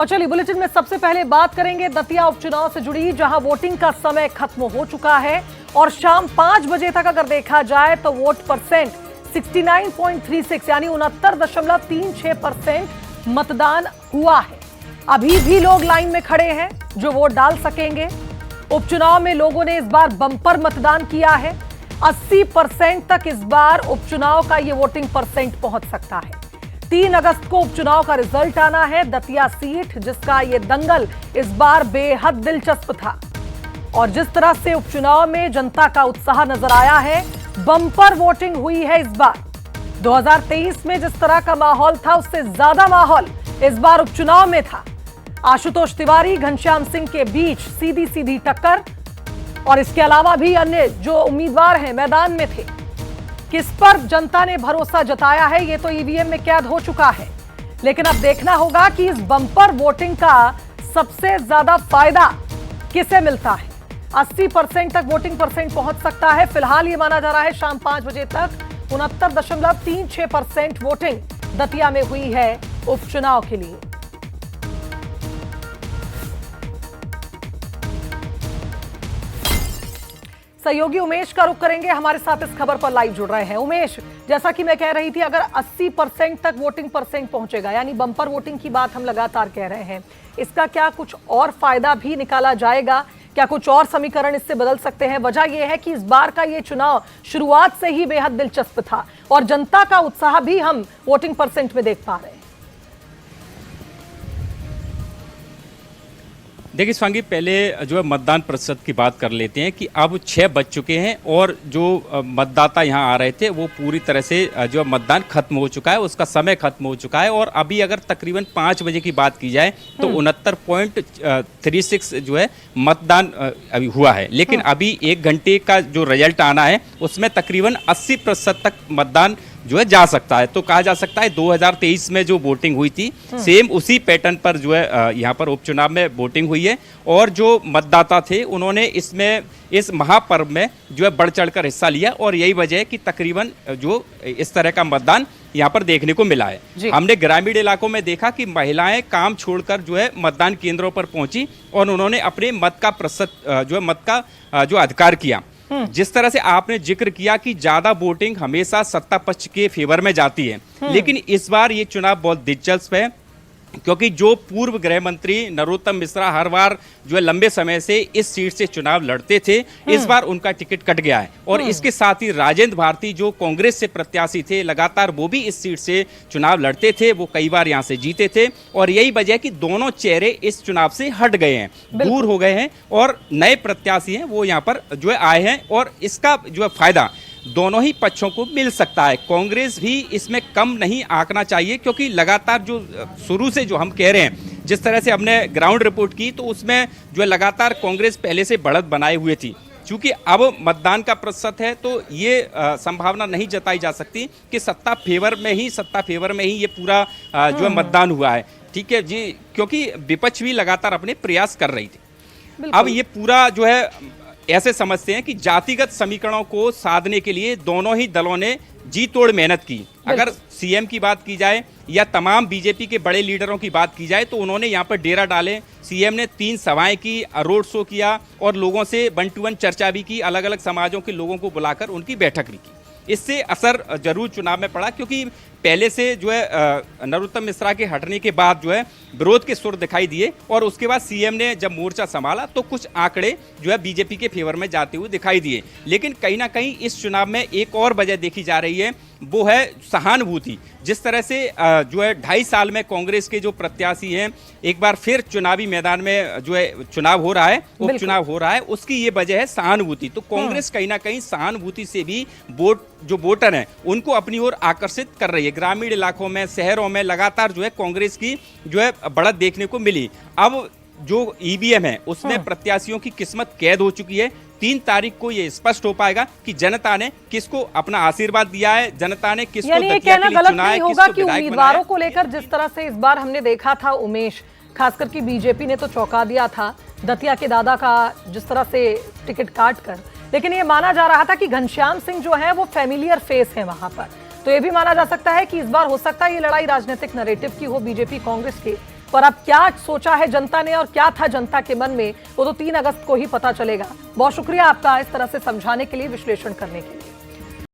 और चलिए बुलेटिन में सबसे पहले बात करेंगे दतिया उपचुनाव से जुड़ी, जहां वोटिंग का समय खत्म हो चुका है और शाम 5 बजे तक अगर देखा जाए तो वोट परसेंट 69.36 यानी 69.36% मतदान हुआ है। अभी भी लोग लाइन में खड़े हैं जो वोट डाल सकेंगे। उपचुनाव में लोगों ने इस बार बम्पर मतदान किया है। 80% तक इस बार उपचुनाव का ये वोटिंग परसेंट पहुंच सकता है। 3 अगस्त को उपचुनाव का रिजल्ट आना है। दतिया सीट जिसका ये दंगल इस बार बेहद दिलचस्प था और जिस तरह से उपचुनाव में जनता का उत्साह नजर आया है, बम्पर वोटिंग हुई है इस बार। 2023 में जिस तरह का माहौल था उससे ज्यादा माहौल इस बार उपचुनाव में था। आशुतोष तिवारी घनश्याम सिंह के बीच सीधी सीधी टक्कर और इसके अलावा भी अन्य जो उम्मीदवार हैं मैदान में थे। किस पर जनता ने भरोसा जताया है ये तो ईवीएम में कैद हो चुका है, लेकिन अब देखना होगा कि इस बम्पर वोटिंग का सबसे ज्यादा फायदा किसे मिलता है। 80% तक वोटिंग परसेंट पहुंच सकता है। फिलहाल ये माना जा रहा है शाम 5 बजे तक 69.36% वोटिंग दतिया में हुई है उपचुनाव के लिए। सहयोगी उमेश का रुख करेंगे, हमारे साथ इस खबर पर लाइव जुड़ रहे हैं। उमेश, जैसा कि मैं कह रही थी, अगर 80% तक वोटिंग परसेंट पहुंचेगा यानी बम्पर वोटिंग की बात हम लगातार कह रहे हैं, इसका क्या कुछ और फायदा भी निकाला जाएगा? क्या कुछ और समीकरण इससे बदल सकते हैं? वजह यह है कि इस बार का ये चुनाव शुरुआत से ही बेहद दिलचस्प था और जनता का उत्साह भी हम वोटिंग परसेंट में देख पा रहे हैं। देखिए स्वांगी, पहले जो है मतदान प्रतिशत की बात कर लेते हैं कि अब 6 बज चुके हैं और जो मतदाता यहाँ आ रहे थे वो पूरी तरह से जो मतदान खत्म हो चुका है, उसका समय खत्म हो चुका है। और अभी अगर तकरीबन 5 बजे की बात की जाए तो 69.36 जो है मतदान अभी हुआ है। लेकिन अभी 1 घंटे का जो रिजल्ट आना है उसमें तकरीबन 80% तक मतदान जो है जा सकता है। तो कहा जा सकता है 2023 में जो वोटिंग हुई थी सेम उसी पैटर्न पर जो है यहाँ पर उपचुनाव में वोटिंग हुई है और जो मतदाता थे उन्होंने इसमें इस महापर्व में जो है बढ़ चढ़कर हिस्सा लिया और यही वजह है कि तकरीबन जो इस तरह का मतदान यहाँ पर देखने को मिला है। हमने ग्रामीण इलाकों में देखा कि महिलाएं काम छोड़कर जो है मतदान केंद्रों पर पहुंची और उन्होंने अपने मत का प्रतिशत जो है मत का जो अधिकार किया। जिस तरह से आपने जिक्र किया कि ज्यादा वोटिंग हमेशा सत्ता पक्ष के फेवर में जाती है, लेकिन इस बार ये चुनाव बहुत दिलचस्प है क्योंकि जो पूर्व गृह मंत्री नरोत्तम मिश्रा हर बार जो है लंबे समय से इस सीट से चुनाव लड़ते थे, इस बार उनका टिकट कट गया है। और इसके साथ ही राजेंद्र भारती जो कांग्रेस से प्रत्याशी थे, लगातार वो भी इस सीट से चुनाव लड़ते थे, वो कई बार यहाँ से जीते थे और यही वजह है कि दोनों चेहरे इस चुनाव से हट गए हैं, दूर हो गए हैं और नए प्रत्याशी हैं वो यहाँ पर जो है आए हैं और इसका जो है फायदा दोनों ही पक्षों को मिल सकता है। कांग्रेस भी इसमें कम नहीं आंकना चाहिए क्योंकि लगातार जो शुरू से जो हम कह रहे हैं, जिस तरह से हमने ग्राउंड रिपोर्ट की तो उसमें जो है लगातार कांग्रेस पहले से बढ़त बनाए हुए थी। क्योंकि अब मतदान का प्रतिशत है तो ये संभावना नहीं जताई जा सकती कि सत्ता फेवर में ही ये पूरा जो है मतदान हुआ है। ठीक है जी, क्योंकि विपक्ष भी लगातार अपने प्रयास कर रही थी। अब ये पूरा जो है ऐसे समझते हैं कि जातिगत समीकरणों को साधने के लिए दोनों ही दलों ने जी तोड़ मेहनत की। अगर सीएम की बात की जाए या तमाम बीजेपी के बड़े लीडरों की बात की जाए तो उन्होंने यहाँ पर डेरा डाले। सीएम ने 3 सभाएं की, रोड शो किया और लोगों से 1 to 1 चर्चा भी की, अलग अलग समाजों के लोगों को बुलाकर उनकी बैठक भी की। इससे असर जरूर चुनाव में पड़ा क्योंकि पहले से जो है नरोत्तम मिश्रा के हटने के बाद जो है विरोध के सुर दिखाई दिए और उसके बाद सीएम ने जब मोर्चा संभाला तो कुछ आंकड़े जो है बीजेपी के फेवर में जाते हुए दिखाई दिए। लेकिन कहीं ना कहीं इस चुनाव में एक और वजह देखी जा रही है, वो है सहानुभूति। जिस तरह से जो है 2.5 साल में कांग्रेस के जो प्रत्याशी हैं एक बार फिर चुनावी मैदान में जो है चुनाव हो रहा है, उपचुनाव हो रहा है, उसकी ये वजह है सहानुभूति। तो कांग्रेस कहीं ना कहीं सहानुभूति से भी वोटर हैं उनको अपनी ओर आकर्षित कर रही है। ग्रामीण इलाकों में, शहरों में लगातार जो है कांग्रेस की जो है बढ़त देखने को मिली। अब जो ईवीएम है उसमें प्रत्याशियों की किस्मत कैद हो चुकी है। 3 तारीख को ये स्पष्ट हो पाएगा कि जनता ने किसको अपना आशीर्वाद दिया है, जनता ने किसको दतिया के लिए चुना है, किसको विधायक बनाया है। उम्मीदवारों को लेकर जिस तरह से इस बार हमने देखा था उमेश, खासकर कि बीजेपी ने तो चौंका दिया था दतिया के दादा का जिस तरह से टिकट काट कर, लेकिन ये माना जा रहा था कि घनश्याम सिंह जो है वो फैमिलियर फेस है वहां पर। तो ये भी माना जा सकता है कि इस बार हो सकता है ये लड़ाई राजनीतिक नैरेटिव की हो बीजेपी कांग्रेस के पर अब क्या सोचा है जनता ने और क्या था जनता के मन में, वो तो 3 अगस्त को ही पता चलेगा। बहुत शुक्रिया आपका इस तरह से समझाने के लिए, विश्लेषण करने के लिए।